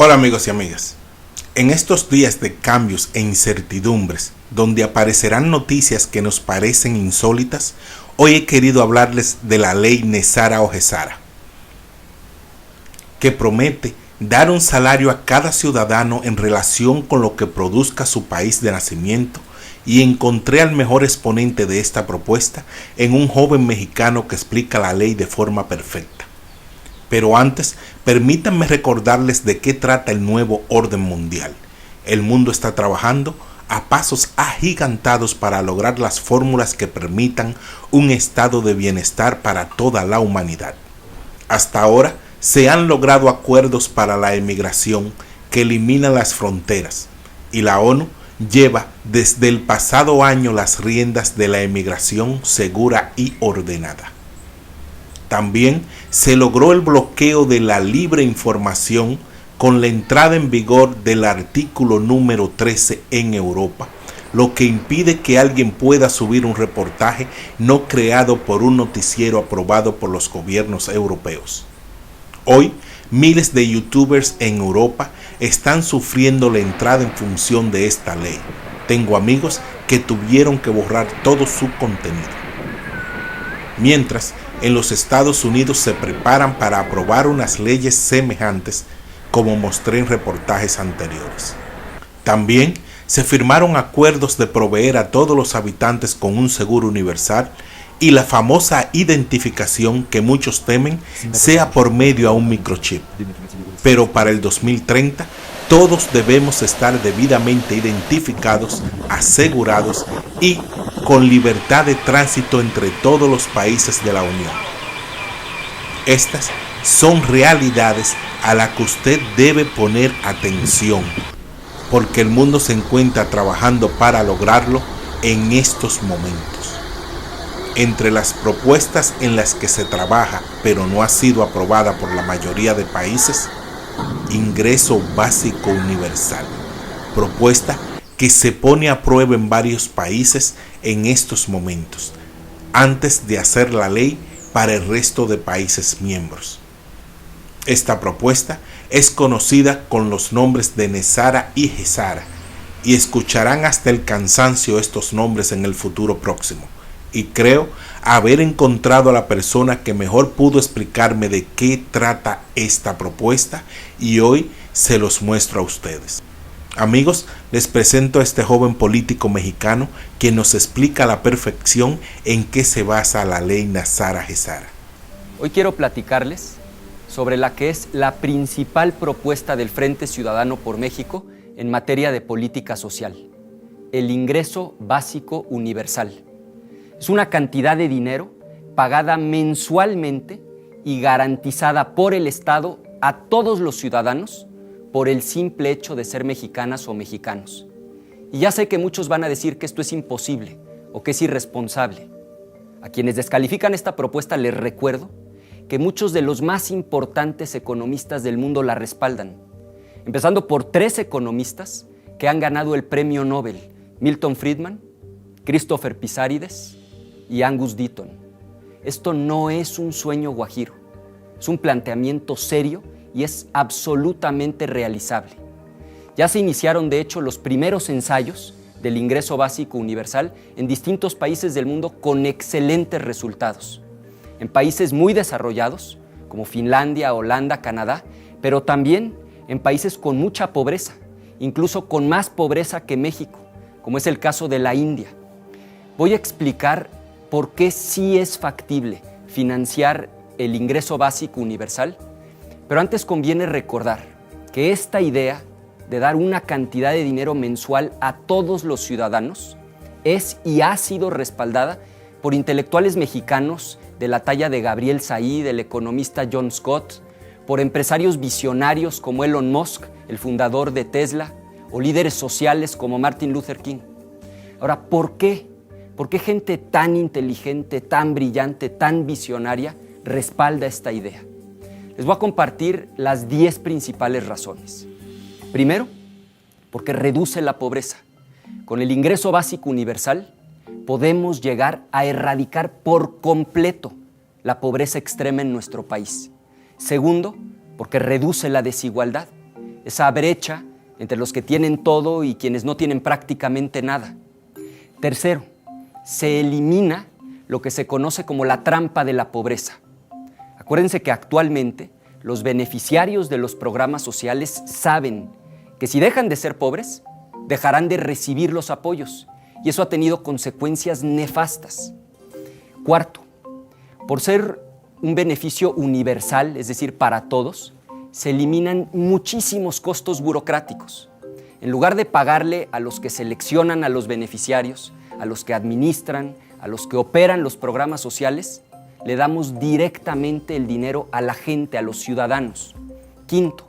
Hola amigos y amigas, en estos días de cambios e incertidumbres, donde aparecerán noticias que nos parecen insólitas, hoy he querido hablarles de la ley Nezara o Gezara, que promete dar un salario a cada ciudadano en relación con lo que produzca su país de nacimiento, y encontré al mejor exponente de esta propuesta en un joven mexicano que explica la ley de forma perfecta. Pero antes, permítanme recordarles de qué trata el nuevo orden mundial. El mundo está trabajando a pasos agigantados para lograr las fórmulas que permitan un estado de bienestar para toda la humanidad. Hasta ahora, se han logrado acuerdos para la emigración que eliminan las fronteras, y la ONU lleva desde el pasado año las riendas de la emigración segura y ordenada. También se logró el bloqueo de la libre información con la entrada en vigor del artículo número 13 en Europa, lo que impide que alguien pueda subir un reportaje no creado por un noticiero aprobado por los gobiernos europeos. Hoy, miles de youtubers en Europa están sufriendo la entrada en función de esta ley. Tengo amigos que tuvieron que borrar todo su contenido. Mientras, en los Estados Unidos se preparan para aprobar unas leyes semejantes, como mostré en reportajes anteriores. También se firmaron acuerdos de proveer a todos los habitantes con un seguro universal y la famosa identificación que muchos temen sea por medio a un microchip. Pero para el 2030, todos debemos estar debidamente identificados, asegurados y con libertad de tránsito entre todos los países de la Unión. Estas son realidades a las que usted debe poner atención, porque el mundo se encuentra trabajando para lograrlo en estos momentos. Entre las propuestas en las que se trabaja, pero no ha sido aprobada por la mayoría de países, Ingreso Básico Universal, propuesta que se pone a prueba en varios países en estos momentos, antes de hacer la ley para el resto de países miembros. Esta propuesta es conocida con los nombres de Nezara y Gezara, y escucharán hasta el cansancio estos nombres en el futuro próximo. Y creo haber encontrado a la persona que mejor pudo explicarme de qué trata esta propuesta, y hoy se los muestro a ustedes. Amigos, les presento a este joven político mexicano que nos explica a la perfección en qué se basa la ley Nezara-Gezara. Hoy quiero platicarles sobre la que es la principal propuesta del Frente Ciudadano por México en materia de política social: el ingreso básico universal. Es una cantidad de dinero pagada mensualmente y garantizada por el Estado a todos los ciudadanos por el simple hecho de ser mexicanas o mexicanos. Y ya sé que muchos van a decir que esto es imposible o que es irresponsable. A quienes descalifican esta propuesta les recuerdo que muchos de los más importantes economistas del mundo la respaldan, empezando por 3 economistas que han ganado el premio Nobel: Milton Friedman, Christopher Pizarrides y Angus Deaton. Esto no es un sueño guajiro, es un planteamiento serio y es absolutamente realizable. Ya se iniciaron, de hecho, los primeros ensayos del ingreso básico universal en distintos países del mundo con excelentes resultados. En países muy desarrollados, como Finlandia, Holanda, Canadá, pero también en países con mucha pobreza, incluso con más pobreza que México, como es el caso de la India. Voy a explicar por qué sí es factible financiar el ingreso básico universal, pero antes conviene recordar que esta idea de dar una cantidad de dinero mensual a todos los ciudadanos es y ha sido respaldada por intelectuales mexicanos de la talla de Gabriel Said, del economista John Scott, por empresarios visionarios como Elon Musk, el fundador de Tesla, o líderes sociales como Martin Luther King. Ahora, ¿por qué? ¿Por qué gente tan inteligente, tan brillante, tan visionaria respalda esta idea? Les voy a compartir las 10 principales razones. Primero, porque reduce la pobreza. Con el ingreso básico universal podemos llegar a erradicar por completo la pobreza extrema en nuestro país. Segundo, porque reduce la desigualdad. esa brecha entre los que tienen todo y quienes no tienen prácticamente nada. Tercero, se elimina lo que se conoce como la trampa de la pobreza. Acuérdense que actualmente los beneficiarios de los programas sociales saben que si dejan de ser pobres, dejarán de recibir los apoyos, y eso ha tenido consecuencias nefastas. Cuarto, por ser un beneficio universal, es decir, para todos, se eliminan muchísimos costos burocráticos. En lugar de pagarle a los que seleccionan a los beneficiarios, a los que administran, a los que operan los programas sociales, le damos directamente el dinero a la gente, a los ciudadanos. Quinto,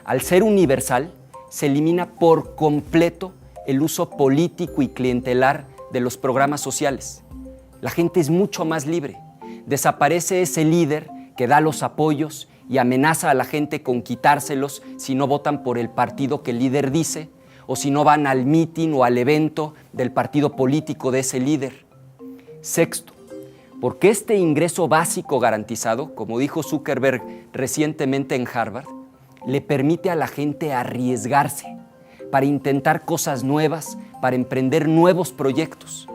al ser universal, se elimina por completo el uso político y clientelar de los programas sociales. La gente es mucho más libre. Desaparece ese líder que da los apoyos y amenaza a la gente con quitárselos si no votan por el partido que el líder dice o si no van al mitin o al evento del partido político de ese líder. Sexto, porque este ingreso básico garantizado, como dijo Zuckerberg recientemente en Harvard, le permite a la gente arriesgarse para intentar cosas nuevas, para emprender nuevos proyectos,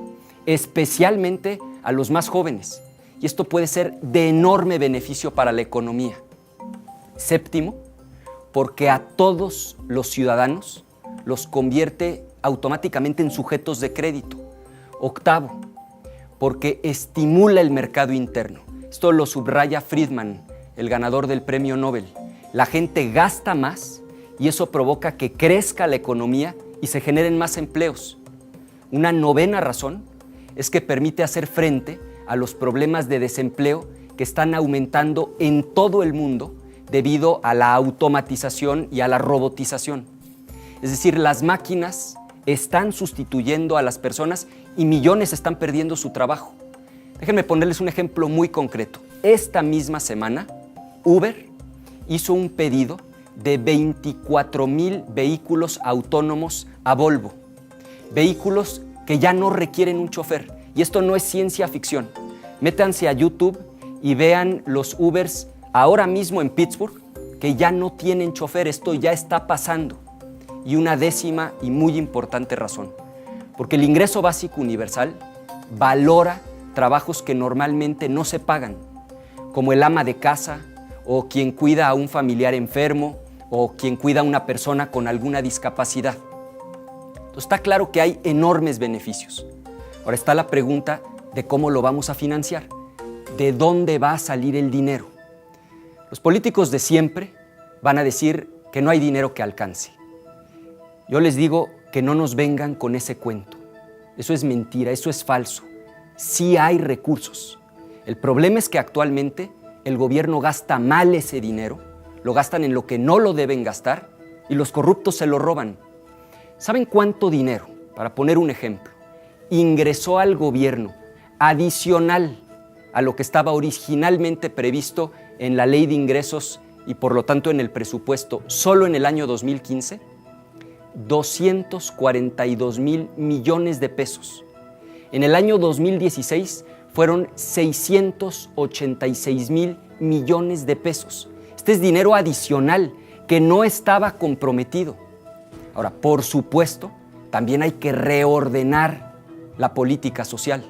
especialmente a los más jóvenes. Y esto puede ser de enorme beneficio para la economía. Séptimo, porque a todos los ciudadanos los convierte automáticamente en sujetos de crédito. Octavo, porque estimula el mercado interno. Esto lo subraya Friedman, el ganador del premio Nobel. La gente gasta más y eso provoca que crezca la economía y se generen más empleos. Una novena razón es que permite hacer frente a los problemas de desempleo que están aumentando en todo el mundo debido a la automatización y a la robotización. Es decir, las máquinas están sustituyendo a las personas y millones están perdiendo su trabajo. Déjenme ponerles un ejemplo muy concreto. Esta misma semana, Uber hizo un pedido de 24,000 vehículos autónomos a Volvo. Vehículos que ya no requieren un chofer. Y esto no es ciencia ficción. Métanse a YouTube y vean los Ubers ahora mismo en Pittsburgh que ya no tienen chofer. Esto ya está pasando. Y una décima y muy importante razón, porque el ingreso básico universal valora trabajos que normalmente no se pagan, como el ama de casa o quien cuida a un familiar enfermo o quien cuida a una persona con alguna discapacidad. Entonces está claro que hay enormes beneficios. Ahora está la pregunta de cómo lo vamos a financiar, de dónde va a salir el dinero. Los políticos de siempre van a decir que no hay dinero que alcance. Yo les digo que no nos vengan con ese cuento. Eso es mentira, eso es falso. Sí hay recursos. El problema es que actualmente el gobierno gasta mal ese dinero, lo gastan en lo que no lo deben gastar y los corruptos se lo roban. ¿Saben cuánto dinero, para poner un ejemplo, ingresó al gobierno adicional a lo que estaba originalmente previsto en la Ley de Ingresos y por lo tanto en el presupuesto solo en el año 2015? 242,000 millones de pesos. En el año 2016 fueron 686,000 millones de pesos. Este es dinero adicional que no estaba comprometido. Ahora, por supuesto, también hay que reordenar la política social.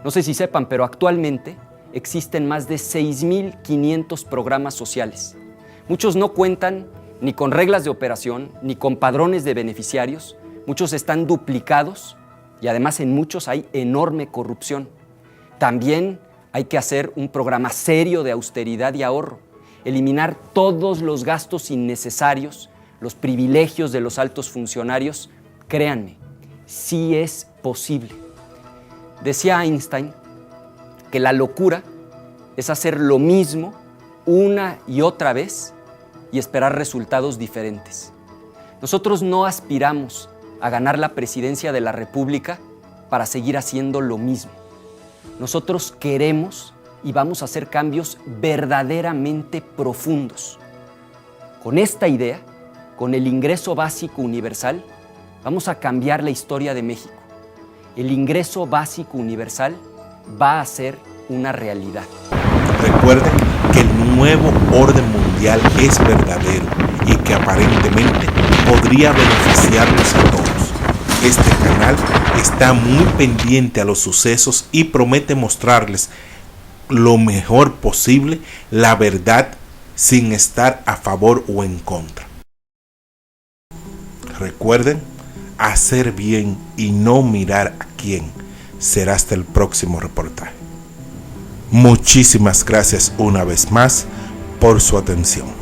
No sé si sepan, pero actualmente existen más de 6,500 programas sociales. Muchos no cuentan ni con reglas de operación, ni con padrones de beneficiarios. Muchos están duplicados y además en muchos hay enorme corrupción. También hay que hacer un programa serio de austeridad y ahorro, eliminar todos los gastos innecesarios, los privilegios de los altos funcionarios. Créanme, sí es posible. Decía Einstein que la locura es hacer lo mismo una y otra vez y esperar resultados diferentes. Nosotros no aspiramos a ganar la presidencia de la República para seguir haciendo lo mismo. Nosotros queremos y vamos a hacer cambios verdaderamente profundos. Con esta idea, con el ingreso básico universal, vamos a cambiar la historia de México. El ingreso básico universal va a ser una realidad. Recuerden que el nuevo orden mundial es verdadero y que aparentemente podría beneficiarnos a todos. Este canal está muy pendiente a los sucesos y promete mostrarles lo mejor posible la verdad sin estar a favor o en contra. Recuerden, hacer bien y no mirar a quién. Será hasta el próximo reportaje. Muchísimas gracias una vez más por su atención.